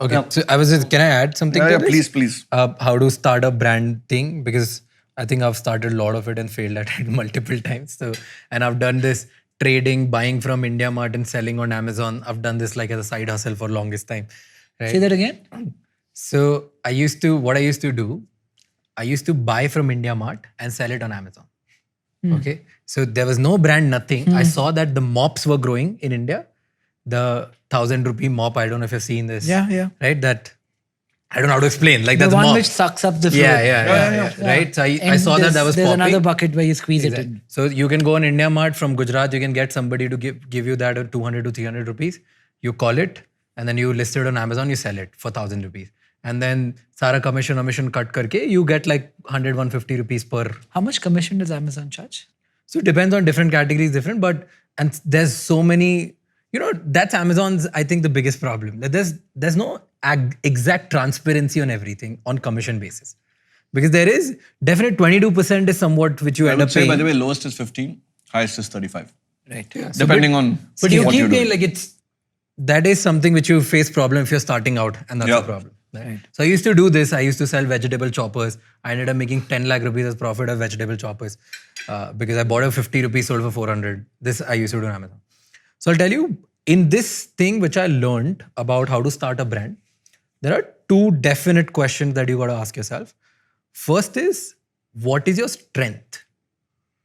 Okay, Yeah. so can I add something to Yeah, this? please. How to start a brand thing, because I think I've started a lot of it and failed at it multiple times. So, and I've done this trading, buying from India Mart and selling on Amazon. I've done this like as a side hustle for longest time. Right? Say that again. So what I used to do, I used to buy from India Mart and sell it on Amazon. Okay. So there was no brand, nothing. I saw that the mops were growing in India. The 1,000 rupee mop, I don't know if you've seen this. Yeah. Right? That, I don't know how to explain. Like The that's one mop. which sucks up the fluid. Yeah. Right? So I And saw that was there's popping. another bucket where you squeeze it Exactly. in. So you can go on India Mart from Gujarat, you can get somebody to give you that at 200 to 300 rupees. You call it and then you list it on Amazon, you sell it for 1,000 rupees. And then Sara commission cut karke, you get like 100, 150 rupees per. How much commission does Amazon charge? So it depends on different categories, but there's so many, that's Amazon's, I think, the biggest problem. That there's no exact transparency on everything on commission basis. Because there is definite 22% is somewhat which you I end would up say, paying. by the way, lowest is 15, highest is 35. Right. Yeah. Depending on But you what keep you're paying, doing. like that is something which you face problem if you're starting out, and that's Yeah. a problem. Right? So I used to do this. I used to sell vegetable choppers. I ended up making 10 lakh rupees as profit of vegetable choppers because I bought a 50 rupees, sold for 400. This I used to do on Amazon. So I'll tell you, in this thing which I learned about how to start a brand, there are two definite questions that you got to ask yourself. First is, what is your strength?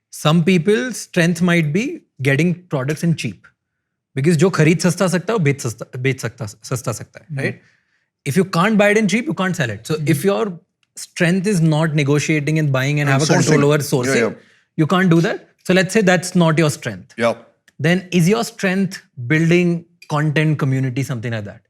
Some people's strength might be getting products in cheap. Because जो खरीद सस्ता सकता है वो बेच सस्ता सकता है, right? If you can't buy it in cheap, you can't sell it. So if your strength is not negotiating and buying and have a control over sourcing, you can't do that. So let's say that's not your strength. Yeah. Then is your strength building content, community, something like that?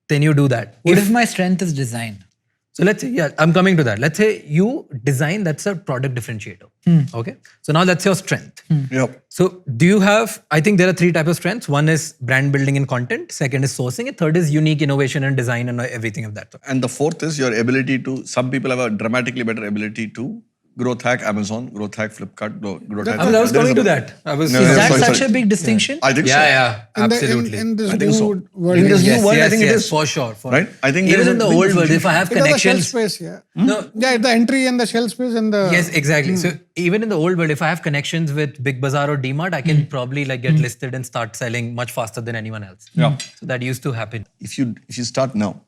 Then you do that. What if my strength is design? So let's say, I'm coming to that. Let's say you design, that's a product differentiator. Okay. So now that's your strength. Yep. So do you have, I think there are three types of strengths. One is brand building and content. Second is sourcing. And third is unique innovation and design and everything of that. And the fourth is your ability to, some people have a dramatically better ability to growth hack Amazon, growth hack Flipkart, growth hack. I was coming to that. Is that such a big distinction? I think so. Yeah, absolutely. In this I think so. new world, In this Yes, new world, I yes, think it yes, is. for sure. Right? I think there even is in a the big old world, difference. if I have because the shelf connections. space, yeah. No, Yeah, the entry and the shelf space and the... yes, exactly. So even in the old world, if I have connections with Big Bazaar or D-Mart, I can probably like get listed and start selling much faster than anyone else. Yeah. So that used to happen. If you start now,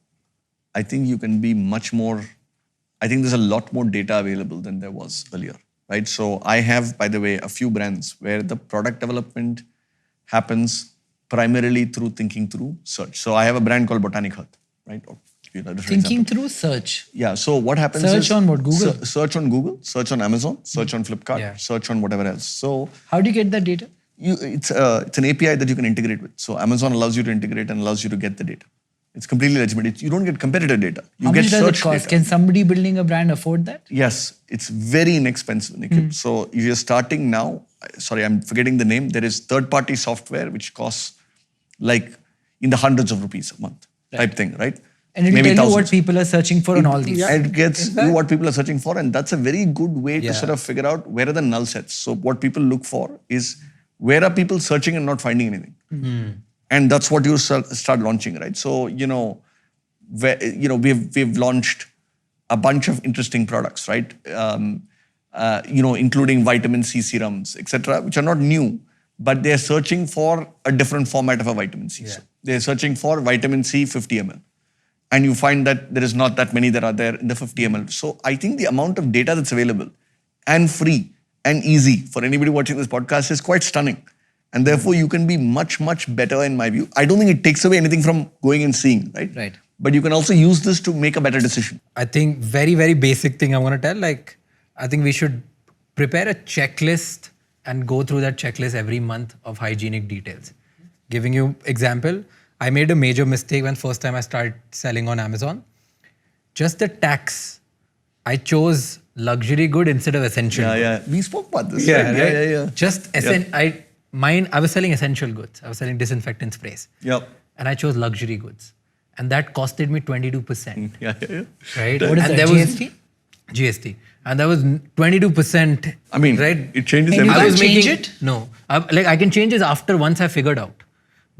I think you can be much more, I think there's a lot more data available than there was earlier, right? So I have, by the way, a few brands where the product development happens primarily through thinking through search. So I have a brand called Botanic Health, right? Or, different Thinking example. through search. Yeah, so what happens is... Search on what? Google? Search on Google, search on Amazon, search on Flipkart, Yeah. search on whatever else. So How do you get that data? it's an API that you can integrate with. So Amazon allows you to integrate and allows you to get the data. It's completely legitimate. You don't get competitor data. You How get much does it search cost? data. Can somebody building a brand afford that? Yes, it's very inexpensive, Nikhil. So if you're starting now, sorry, I'm forgetting the name. There is third-party software which costs like in the hundreds of rupees a month type thing, right? And it will Maybe tell you what thousands. people are searching for on all these. It gets you what people are searching for, and that's a very good way to Yeah. sort of figure out where are the null sets. So what people look for is where are people searching and not finding anything, and that's what you start launching, right? So we've launched a bunch of interesting products, right? Including vitamin C serums, etc., which are not new, but they're searching for a different format of a vitamin C. Yeah. So they're searching for vitamin C 50 ml. And you find that there is not that many that are there in the 50 ml. So I think the amount of data that's available and free and easy for anybody watching this podcast is quite stunning. And therefore you can be much, much better in my view. I don't think it takes away anything from going and seeing, right? Right. But you can also use this to make a better decision. I think very, very basic thing I'm going to tell, like, I think we should prepare a checklist and go through that checklist every month of hygienic details. Giving you example, I made a major mistake when first time I started selling on Amazon. Just the tax. I chose luxury good instead of essential. Yeah. We spoke about this. Yeah, right? right? Just I was selling essential goods. I was selling disinfectant sprays. Yep. And I chose luxury goods. And that costed me 22%. Yeah. Right? What is and that, there GST? GST. And that was 22%. I mean, right? it changes And you everything. can't change it? No. I can change it after once I figured out.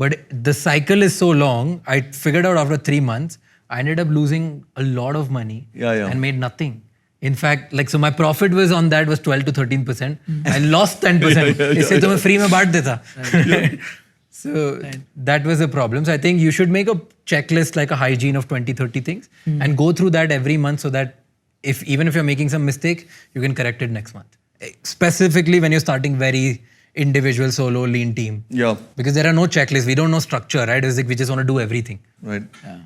But the cycle is so long, I figured out after 3 months, I ended up losing a lot of money and made nothing. In fact, like, so my profit was on that was 12 to 13%. I lost 10%. इससे तो मैं free में बांट देता. So that was a problem. So I think you should make a checklist, like a hygiene of 20, 30 things and go through that every month so that even if you're making some mistake, you can correct it next month. Specifically when you're starting very individual, solo, lean team. Yeah. Because there are no checklists. We don't know structure, right? It's like we just want to do everything. Right. Yeah.